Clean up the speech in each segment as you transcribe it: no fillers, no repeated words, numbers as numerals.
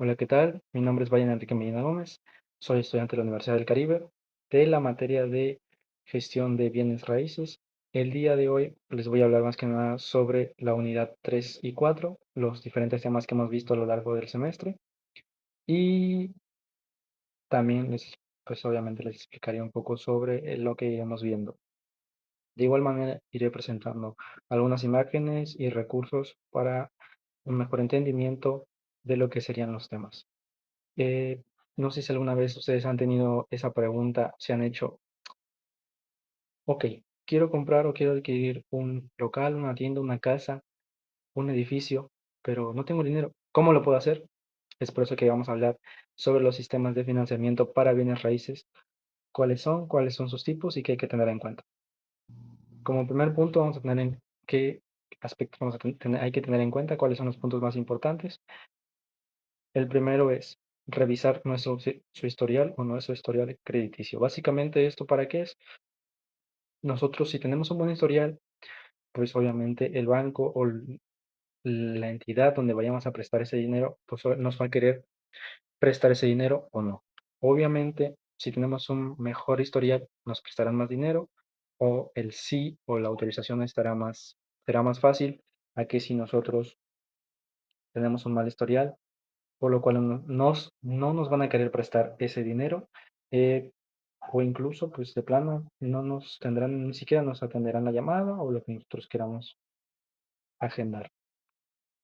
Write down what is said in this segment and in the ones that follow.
Hola, ¿qué tal? Mi nombre es Brian Enrique Medina Gómez. Soy estudiante de la Universidad del Caribe de la materia de gestión de bienes raíces. El día de hoy les voy a hablar más que nada sobre la unidad 3 y 4, los diferentes temas que hemos visto a lo largo del semestre y también pues obviamente les explicaré un poco sobre lo que iremos viendo. De igual manera, iré presentando algunas imágenes y recursos para un mejor entendimiento de lo que serían los temas. Eh, no sé si alguna vez ustedes han tenido esa pregunta, se han hecho, ok, quiero comprar o quiero adquirir un local, una tienda, una casa, un edificio, pero no tengo dinero. ¿Cómo lo puedo hacer? Es por eso que vamos a hablar sobre los sistemas de financiamiento para bienes raíces, cuáles son sus tipos y qué hay que tener en cuenta. Como primer punto vamos a tener en qué aspectos hay que tener en cuenta, cuáles son los puntos más importantes. El primero es revisar su historial o nuestro historial crediticio. Básicamente, ¿esto para qué es? Nosotros, si tenemos un buen historial, pues obviamente el banco o la entidad donde vayamos a prestar ese dinero, pues nos va a querer prestar ese dinero o no. Obviamente, si tenemos un mejor historial, nos prestarán más dinero o el sí o la autorización será más fácil a que si nosotros tenemos un mal historial, por lo cual no nos van a querer prestar ese dinero, eh, o incluso, pues de plano, no nos tendrán, ni siquiera nos atenderán la llamada o lo que nosotros queramos agendar.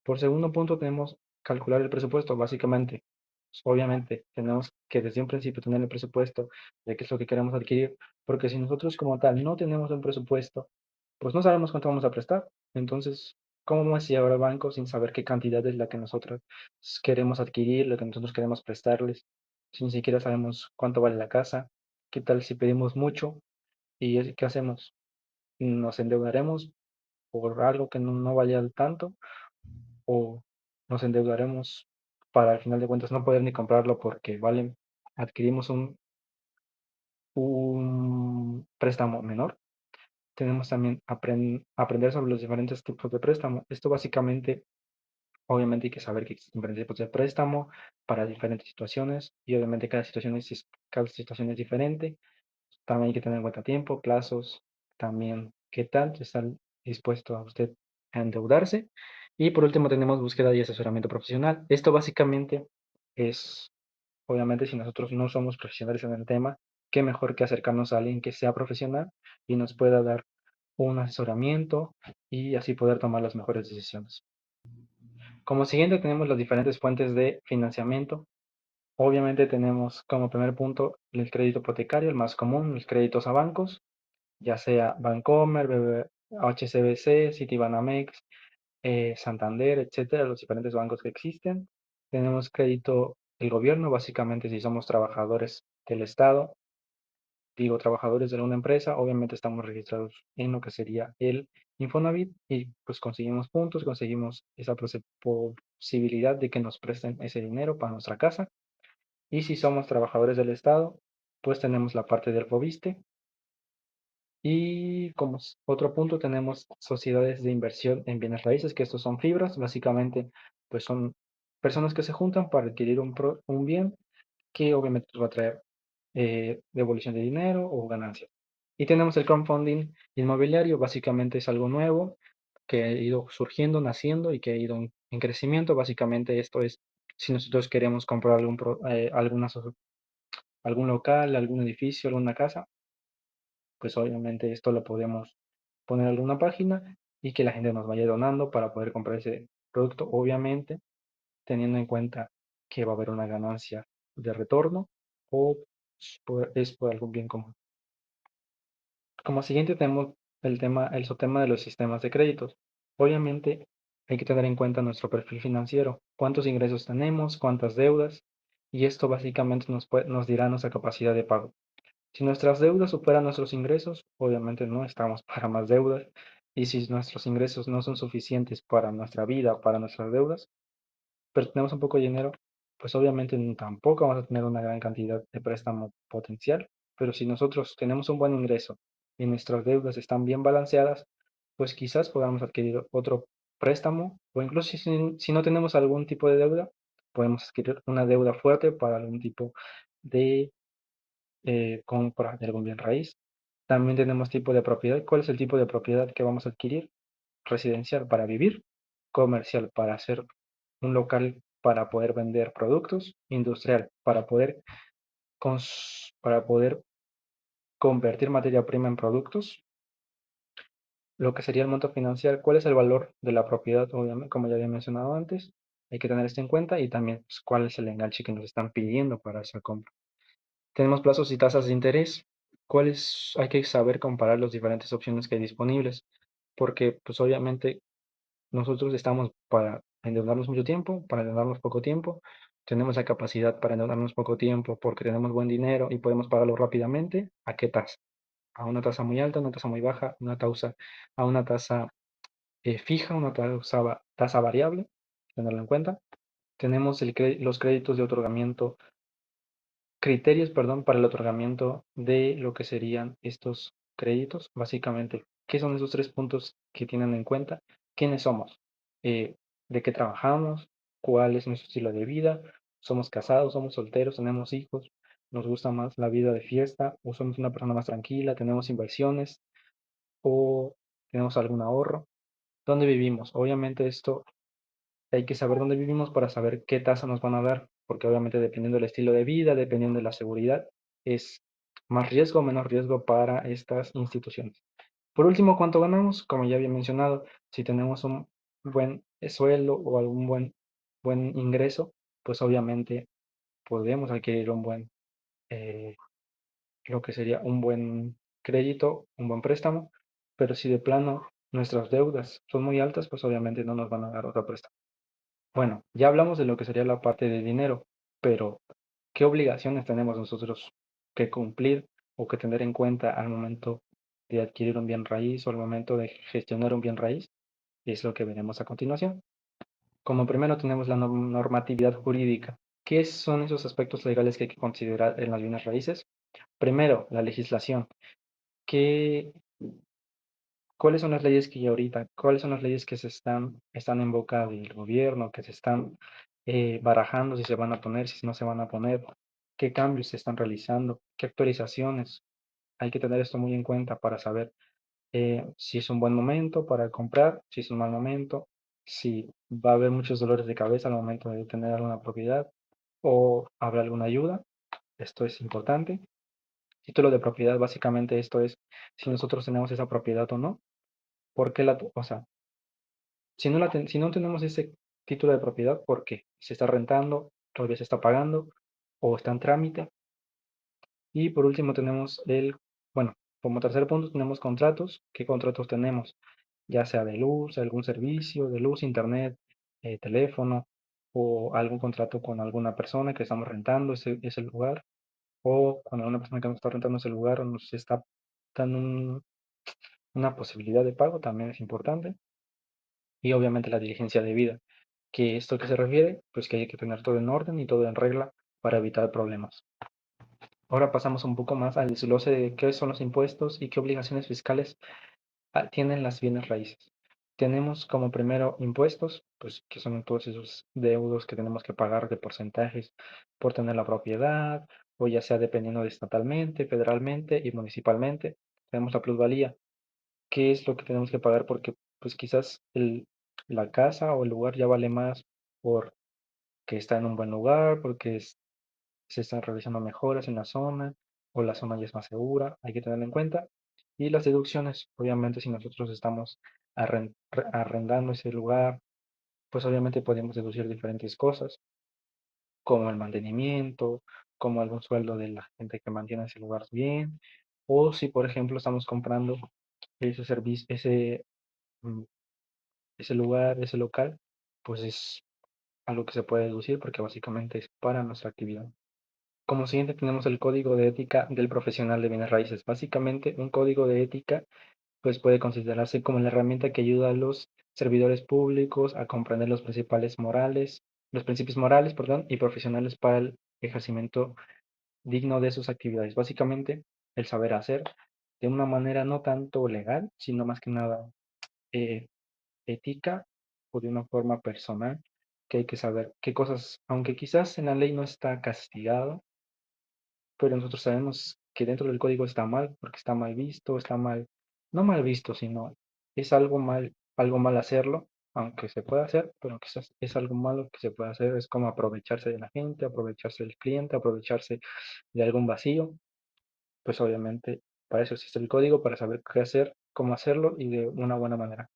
Por segundo punto, tenemos calcular el presupuesto, básicamente. Pues, obviamente, tenemos que desde un principio tener el presupuesto de qué es lo que queremos adquirir, porque si nosotros como tal no tenemos un presupuesto, pues no sabemos cuánto vamos a prestar. Entonces, ¿cómo vamos a llevar al banco sin saber qué cantidad es la que nosotros queremos adquirir, lo que nosotros queremos prestarles? Si ni siquiera sabemos cuánto vale la casa, ¿qué tal si pedimos mucho y qué hacemos? ¿Nos endeudaremos por algo que no vaya al tanto? ¿O nos endeudaremos para al final de cuentas no poder ni comprarlo porque adquirimos un préstamo menor? Tenemos también aprender sobre los diferentes tipos de préstamo. Esto básicamente, obviamente hay que saber que existen diferentes tipos de préstamo para diferentes situaciones y obviamente cada situación es diferente. También hay que tener en cuenta tiempo, plazos, también qué tal está dispuesto a usted a endeudarse. Y por último tenemos búsqueda y asesoramiento profesional. Esto básicamente es, obviamente, si nosotros no somos profesionales en el tema, qué mejor que acercarnos a alguien que sea profesional y nos pueda dar un asesoramiento y así poder tomar las mejores decisiones. Como siguiente tenemos las diferentes fuentes de financiamiento. Obviamente tenemos como primer punto el crédito hipotecario, el más común, los créditos a bancos, ya sea Bancomer, HSBC, Citibanamex, Santander, etcétera, los diferentes bancos que existen. Tenemos crédito del gobierno, básicamente si somos trabajadores del Estado, digo trabajadores de una empresa, obviamente estamos registrados en lo que sería el Infonavit y pues conseguimos puntos, conseguimos esa posibilidad de que nos presten ese dinero para nuestra casa. Y si somos trabajadores del Estado, pues tenemos la parte del FOBISTE. Y como otro punto tenemos sociedades de inversión en bienes raíces, que estos son fibras, básicamente pues son personas que se juntan para adquirir un bien que obviamente nos va a traer devolución de dinero o ganancia. Y tenemos el crowdfunding inmobiliario, básicamente es algo nuevo que ha ido surgiendo, naciendo y que ha ido en crecimiento. Básicamente esto es si nosotros queremos comprar algún local, algún edificio, alguna casa, pues obviamente esto lo podemos poner en alguna página y que la gente nos vaya donando para poder comprar ese producto, obviamente teniendo en cuenta que va a haber una ganancia de retorno o es por algún bien común. Como siguiente tenemos el subtema de los sistemas de créditos. Obviamente hay que tener en cuenta nuestro perfil financiero, cuántos ingresos tenemos, cuántas deudas, y esto básicamente nos dirá nuestra capacidad de pago. Si nuestras deudas superan nuestros ingresos, obviamente no estamos para más deudas. Y si nuestros ingresos no son suficientes para nuestra vida, para nuestras deudas, pero tenemos un poco de dinero, pues obviamente tampoco vamos a tener una gran cantidad de préstamo potencial. Pero si nosotros tenemos un buen ingreso y nuestras deudas están bien balanceadas, pues quizás podamos adquirir otro préstamo o incluso si no tenemos algún tipo de deuda, podemos adquirir una deuda fuerte para algún tipo de compra de algún bien raíz. También tenemos tipo de propiedad. ¿Cuál es el tipo de propiedad que vamos a adquirir? Residencial para vivir, comercial para hacer un local para poder vender productos, industrial para poder convertir materia prima en productos, lo que sería el monto financiero. ¿Cuál es el valor de la propiedad? Obviamente, como ya había mencionado antes, hay que tener esto en cuenta y también pues, cuál es el enganche que nos están pidiendo para esa compra. Tenemos plazos y tasas de interés. ¿Cuáles? Hay que saber comparar las diferentes opciones que hay disponibles, porque pues obviamente nosotros estamos para endeudarnos mucho tiempo, para endeudarnos poco tiempo. Tenemos la capacidad para endeudarnos poco tiempo porque tenemos buen dinero y podemos pagarlo rápidamente. ¿A qué tasa? A una tasa muy alta, una tasa muy baja, a una tasa fija, una tasa variable, tenerlo en cuenta. Tenemos los créditos de otorgamiento, criterios, perdón, para el otorgamiento de lo que serían estos créditos. Básicamente, ¿qué son esos tres puntos que tienen en cuenta? ¿Quiénes somos? Eh, ¿De qué trabajamos? ¿Cuál es nuestro estilo de vida? ¿Somos casados? ¿Somos solteros? ¿Tenemos hijos? ¿Nos gusta más la vida de fiesta? ¿O somos una persona más tranquila? ¿Tenemos inversiones? ¿O tenemos algún ahorro? ¿Dónde vivimos? Obviamente esto hay que saber dónde vivimos para saber qué tasa nos van a dar, porque obviamente dependiendo del estilo de vida, dependiendo de la seguridad, es más riesgo o menos riesgo para estas instituciones. Por último, ¿cuánto ganamos? Como ya había mencionado, si tenemos un buen sueldo o algún buen ingreso, pues obviamente podemos adquirir eh, lo que sería un buen crédito, un buen préstamo, pero si de plano nuestras deudas son muy altas, pues obviamente no nos van a dar otro préstamo. Bueno, ya hablamos de lo que sería la parte de dinero, pero ¿qué obligaciones tenemos nosotros que cumplir o que tener en cuenta al momento de adquirir un bien raíz o al momento de gestionar un bien raíz? Es lo que veremos a continuación. Como primero tenemos la normatividad jurídica. ¿Qué son esos aspectos legales que hay que considerar en las bienes raíces? Primero, la legislación. ¿Qué, ¿Cuáles son las leyes que hay ahorita? ¿Cuáles son las leyes que están en boca del gobierno, que se están barajando si se van a poner, si no se van a poner? ¿Qué cambios se están realizando? ¿Qué actualizaciones? Hay que tener esto muy en cuenta para saber si es un buen momento para comprar, si es un mal momento, si va a haber muchos dolores de cabeza al momento de tener alguna propiedad o habrá alguna ayuda. Esto es importante. Título de propiedad, básicamente esto es si nosotros tenemos esa propiedad o no. ¿Por qué o sea, si no tenemos ese título de propiedad, ¿por qué? Se está rentando, todavía se está pagando o está en trámite. Y por último tenemos bueno, como tercer punto tenemos contratos. ¿Qué contratos tenemos? Ya sea de luz, algún servicio de luz, internet, teléfono o algún contrato con alguna persona que estamos rentando ese lugar o con alguna persona que nos está rentando ese lugar o nos está dando una posibilidad de pago, también es importante. Y obviamente la diligencia debida. ¿Que esto que se refiere? Pues que hay que tener todo en orden y todo en regla para evitar problemas. Ahora pasamos un poco más al desglose de qué son los impuestos y qué obligaciones fiscales tienen las bienes raíces. Tenemos como primero impuestos, pues que son todos esos deudos que tenemos que pagar de porcentajes por tener la propiedad, o ya sea dependiendo de estatalmente, federalmente y municipalmente. Tenemos la plusvalía, qué es lo que tenemos que pagar porque pues quizás la casa o el lugar ya vale más porque está en un buen lugar, porque se están realizando mejoras en la zona o la zona ya es más segura, hay que tenerlo en cuenta. Y las deducciones, obviamente si nosotros estamos arrendando ese lugar, pues obviamente podemos deducir diferentes cosas, como el mantenimiento, como algún sueldo de la gente que mantiene ese lugar bien, o si por ejemplo estamos comprando ese servicio, mm, ese lugar, ese local, pues es algo que se puede deducir porque básicamente es para nuestra actividad. Como siguiente tenemos el código de ética del profesional de bienes raíces. Básicamente un código de ética pues puede considerarse como la herramienta que ayuda a los servidores públicos a comprender los principios morales, perdón, y profesionales para el ejercimiento digno de sus actividades. Básicamente el saber hacer de una manera no tanto legal, sino más que nada eh, ética o de una forma personal que hay que saber qué cosas, aunque quizás en la ley no está castigado, pero nosotros sabemos que dentro del código está mal, porque está mal visto, está mal, no mal visto, sino es algo mal hacerlo, aunque se pueda hacer, pero quizás es algo malo que se puede hacer, es como aprovecharse de la gente, aprovecharse del cliente, aprovecharse de algún vacío, pues obviamente para eso existe el código, para saber qué hacer, cómo hacerlo y de una buena manera.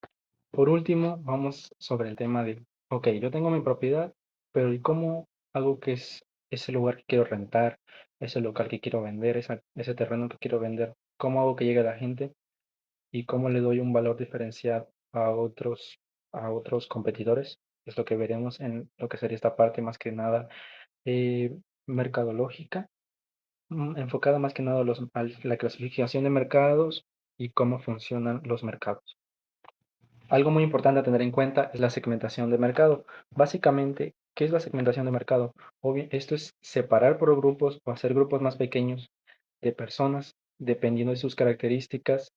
Por último, vamos sobre el tema de, ok, yo tengo mi propiedad, pero ¿y cómo hago que es ese lugar que quiero rentar, ese local que quiero vender, ese terreno que quiero vender? ¿Cómo hago que llegue a la gente y cómo le doy un valor diferencial a otros competidores? Es lo que veremos en lo que sería esta parte más que nada eh, mercadológica, enfocada más que nada a la clasificación de mercados y cómo funcionan los mercados. Algo muy importante a tener en cuenta es la segmentación de mercado. Básicamente, ¿qué es la segmentación de mercado? Esto es separar por grupos o hacer grupos más pequeños de personas dependiendo de sus características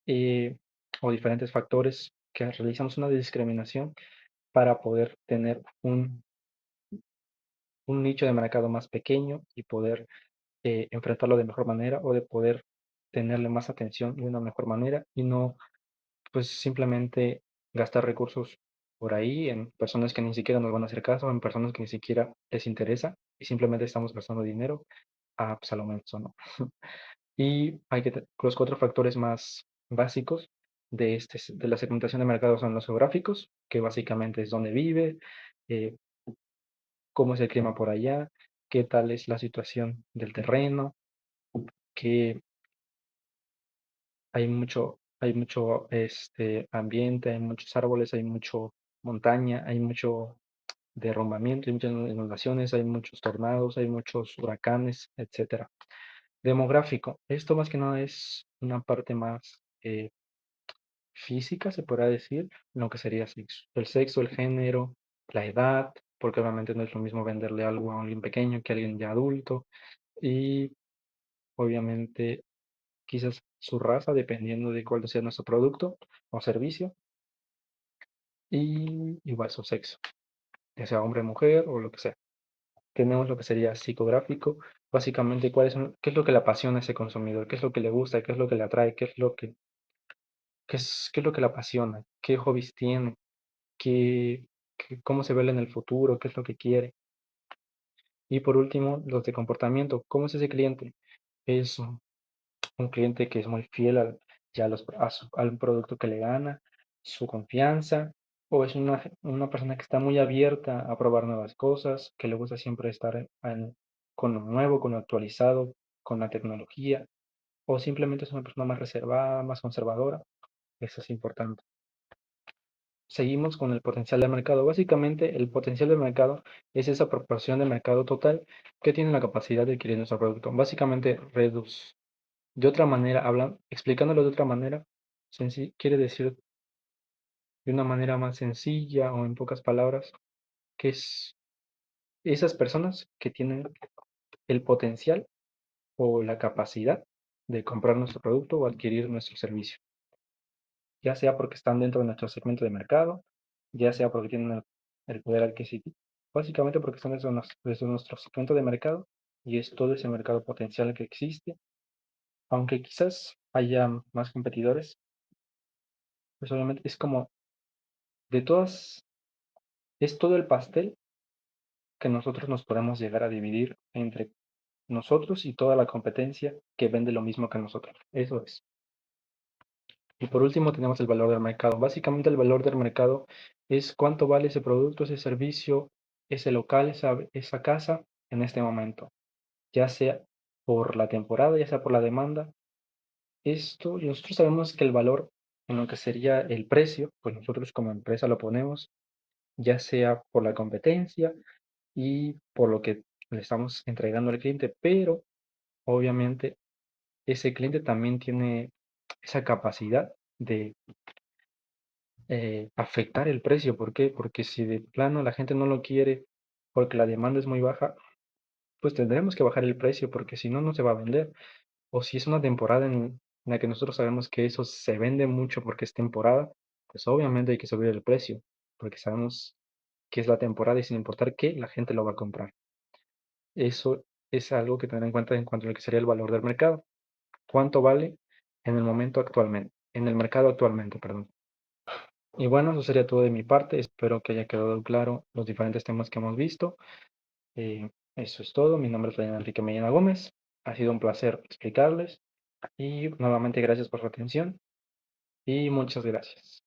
eh, o diferentes factores que realizamos una discriminación para poder tener un nicho de mercado más pequeño y poder enfrentarlo de mejor manera o de poder tenerle más atención de una mejor manera y no pues simplemente gastar recursos por ahí en personas que ni siquiera nos van a hacer caso, en personas que ni siquiera les interesa y simplemente estamos gastando dinero pues a lo menso, ¿no? Y los cuatro factores más básicos de la segmentación de mercado son los geográficos, que básicamente es dónde vive, eh, cómo es el clima por allá, qué tal es la situación del terreno, que hay mucho ambiente, hay muchos árboles, hay mucho montaña, hay mucho derrumbamiento, hay muchas inundaciones, hay muchos tornados, hay muchos huracanes, etcétera. Demográfico. Esto más que nada es una parte más física, se podrá decir, lo que sería sexo. El sexo, el género, la edad, porque obviamente no es lo mismo venderle algo a alguien pequeño que a alguien ya adulto. Y obviamente quizás su raza, dependiendo de cuál sea nuestro producto o servicio. Y igual su sexo, ya sea hombre, mujer o lo que sea. Tenemos lo que sería psicográfico, básicamente qué es lo que le apasiona a ese consumidor, qué es lo que le gusta, qué es lo que le atrae, qué es lo que le apasiona, qué hobbies tiene, cómo se ve él en el futuro, qué es lo que quiere. Y por último, los de comportamiento, ¿cómo es ese cliente? Es un cliente que es muy fiel ya al producto que le gana, su confianza, o es una persona que está muy abierta a probar nuevas cosas, que le gusta siempre estar con lo nuevo, con lo actualizado, con la tecnología, o simplemente es una persona más reservada, más conservadora. Eso es importante. Seguimos con el potencial de mercado. Básicamente, el potencial de mercado es esa proporción de mercado total que tiene la capacidad de adquirir nuestro producto. Básicamente, de otra manera, explicándolo de otra manera, quiere decir de una manera más sencilla o en pocas palabras, que es esas personas que tienen el potencial o la capacidad de comprar nuestro producto o adquirir nuestro servicio, ya sea porque están dentro de nuestro segmento de mercado, ya sea porque tienen el poder adquisitivo, básicamente porque están desde nuestro segmento de mercado y es todo ese mercado potencial que existe, aunque quizás haya más competidores, pues obviamente es como de todas, es todo el pastel que nosotros nos podemos llegar a dividir entre nosotros y toda la competencia que vende lo mismo que nosotros. Eso es. Y por último tenemos el valor del mercado. Básicamente el valor del mercado es cuánto vale ese producto, ese servicio, ese local, esa casa en este momento, ya sea por la temporada, ya sea por la demanda. Y nosotros sabemos que el valor en lo que sería el precio, pues nosotros como empresa lo ponemos, ya sea por la competencia y por lo que le estamos entregando al cliente, pero obviamente ese cliente también tiene esa capacidad de afectar el precio. ¿Por qué? Porque si de plano la gente no lo quiere porque la demanda es muy baja, pues tendremos que bajar el precio porque si no, no se va a vender. O si es una temporada en la que nosotros sabemos que eso se vende mucho porque es temporada, pues obviamente hay que subir el precio porque sabemos que es la temporada y sin importar qué, la gente lo va a comprar. Eso es algo que tener en cuenta en cuanto a lo que sería el valor del mercado. ¿Cuánto vale en el momento actualmente? En el mercado actualmente, perdón. Y bueno, eso sería todo de mi parte. Espero que haya quedado claro los diferentes temas que hemos visto. Eso es todo. Mi nombre es Fernando Enrique Medina Gómez. Ha sido un placer explicarles y nuevamente gracias por su atención y muchas gracias.